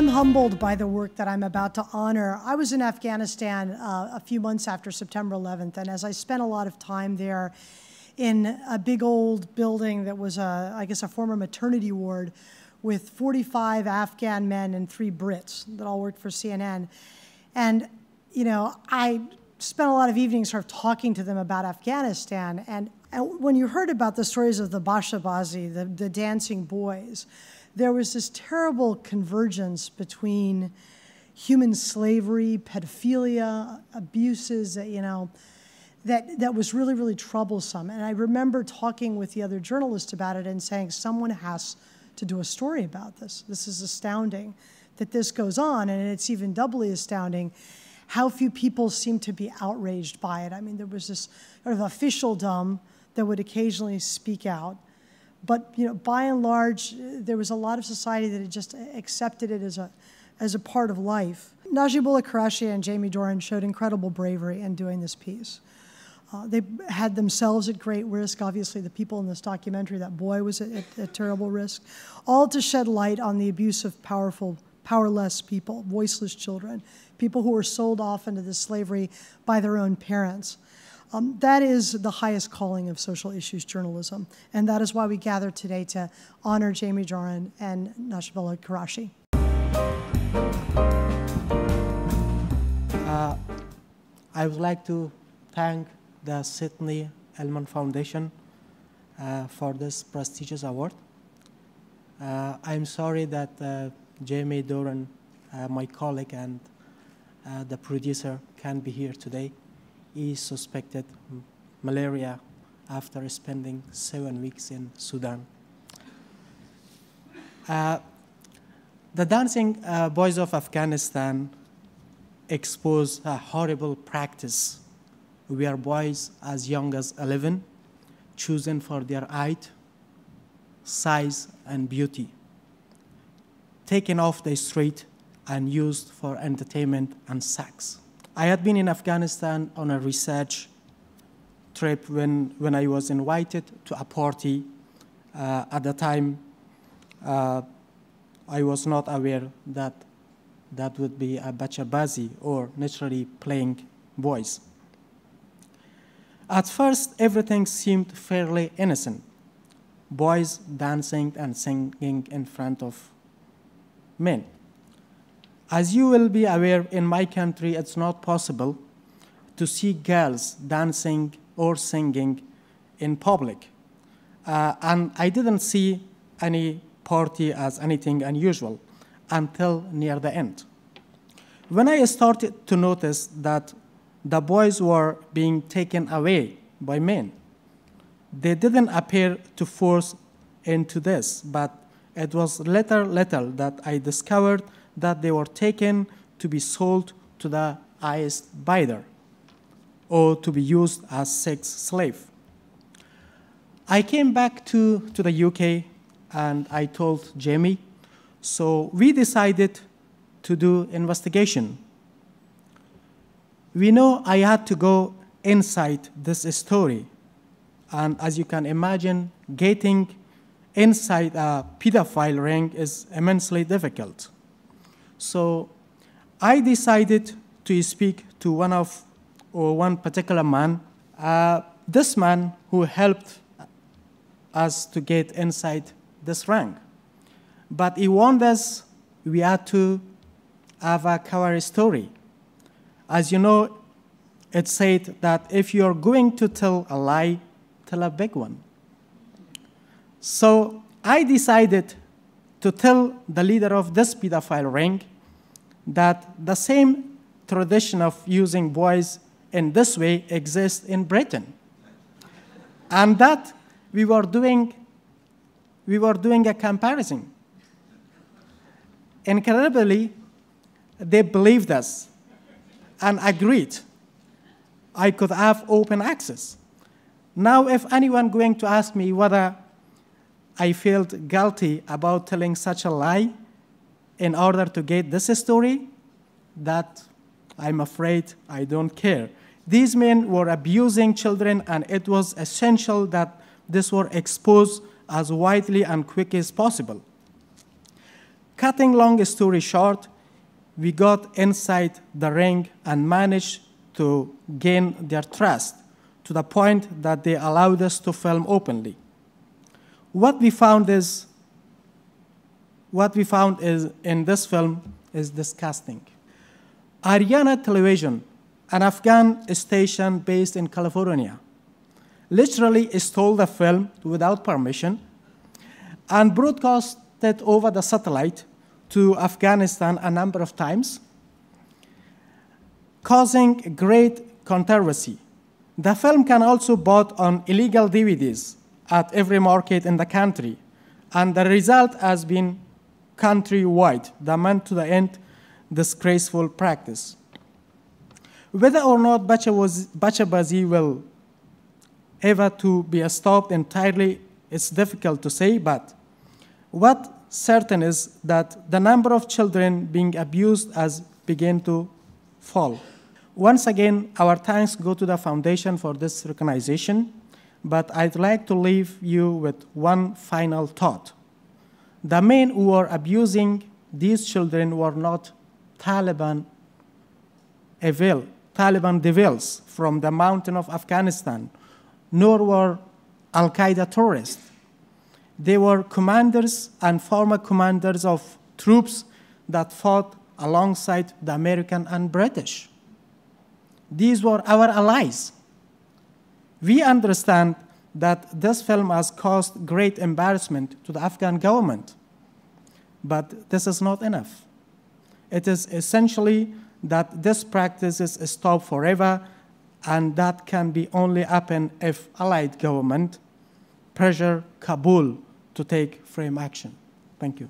I'm humbled by the work that I'm about to honor. I was in Afghanistan a few months after September 11th, and as I spent a lot of time there in a big old building that was, I guess, a former maternity ward with 45 Afghan men and 3 Brits that all worked for CNN. And, you know, I spent a lot of evenings sort of talking to them about Afghanistan. And when you heard about the stories of the Bashabazi, the dancing boys, there was this terrible convergence between human slavery, pedophilia, abuses, you know, that was really, really troublesome. And I remember talking with the other journalists about it and saying, someone has to do a story about this. This is astounding that this goes on, and it's even doubly astounding how few people seem to be outraged by it. I mean, there was this sort of officialdom that would occasionally speak out. But, you know, by and large, there was a lot of society that had just accepted it as a part of life. Najibullah Qureshi and Jamie Doran showed incredible bravery in doing this piece. They had themselves at great risk. Obviously, the people in this documentary, that boy was at terrible risk, all to shed light on the abuse of powerless people, voiceless children, people who were sold off into this slavery by their own parents. That is the highest calling of social issues journalism, and that is why we gather today to honor Jamie Doran and Najibullah Qureshi. I would like to thank the Sydney Hillman Foundation for this prestigious award. I'm sorry that Jamie Doran, my colleague and the producer, can't be here today. He suspected malaria after spending 7 weeks in Sudan. The dancing boys of Afghanistan expose a horrible practice where boys as young as 11 chosen for their height, size, and beauty, taken off the street and used for entertainment and sex. I had been in Afghanistan on a research trip when I was invited to a party. At the time, I was not aware that that would be a Bashabazi, or naturally playing boys. At first, everything seemed fairly innocent. Boys dancing and singing in front of men. As you will be aware, in my country, it's not possible to see girls dancing or singing in public. And I didn't see any party as anything unusual until near the end. When I started to notice that the boys were being taken away by men, they didn't appear to force into this, but it was later that I discovered that they were taken to be sold to the highest bidder or to be used as sex slave. I came back to the UK and I told Jamie, so we decided to do investigation. We know I had to go inside this story, and as you can imagine, getting inside a pedophile ring is immensely difficult. So I decided to speak to one particular man, this man who helped us to get inside this ring. But he warned us we had to have a cover story. As you know, it said that if you're going to tell a lie, tell a big one. So I decided to tell the leader of this pedophile ring that the same tradition of using boys in this way exists in Britain, and that we were doing a comparison. Incredibly, they believed us and agreed I could have open access. Now, if anyone going to ask me whether I felt guilty about telling such a lie in order to get this story, that I'm afraid I don't care. These men were abusing children, and it was essential that this were exposed as widely and quick as possible. Cutting long story short, we got inside the ring and managed to gain their trust to the point that they allowed us to film openly. What we found is in this film is disgusting. Ariana Television, an Afghan station based in California, literally stole the film without permission and broadcast it over the satellite to Afghanistan a number of times, causing great controversy. The film can also be bought on illegal DVDs at every market in the country, and the result has been countrywide, meant to end disgraceful practice. Whether or not Bachabazi will ever to be stopped entirely, it's difficult to say, but what certain is that the number of children being abused has begun to fall. Once again, our thanks go to the foundation for this recognition, but I'd like to leave you with one final thought. The men who were abusing these children were not Taliban devils from the mountain of Afghanistan, nor were Al-Qaeda terrorists. They were commanders and former commanders of troops that fought alongside the American and British. These were our allies. We understand that this film has caused great embarrassment to the Afghan government, but this is not enough. It is essentially that this practice is stopped forever, and that can be only happen if allied government pressure Kabul to take firm action. Thank you.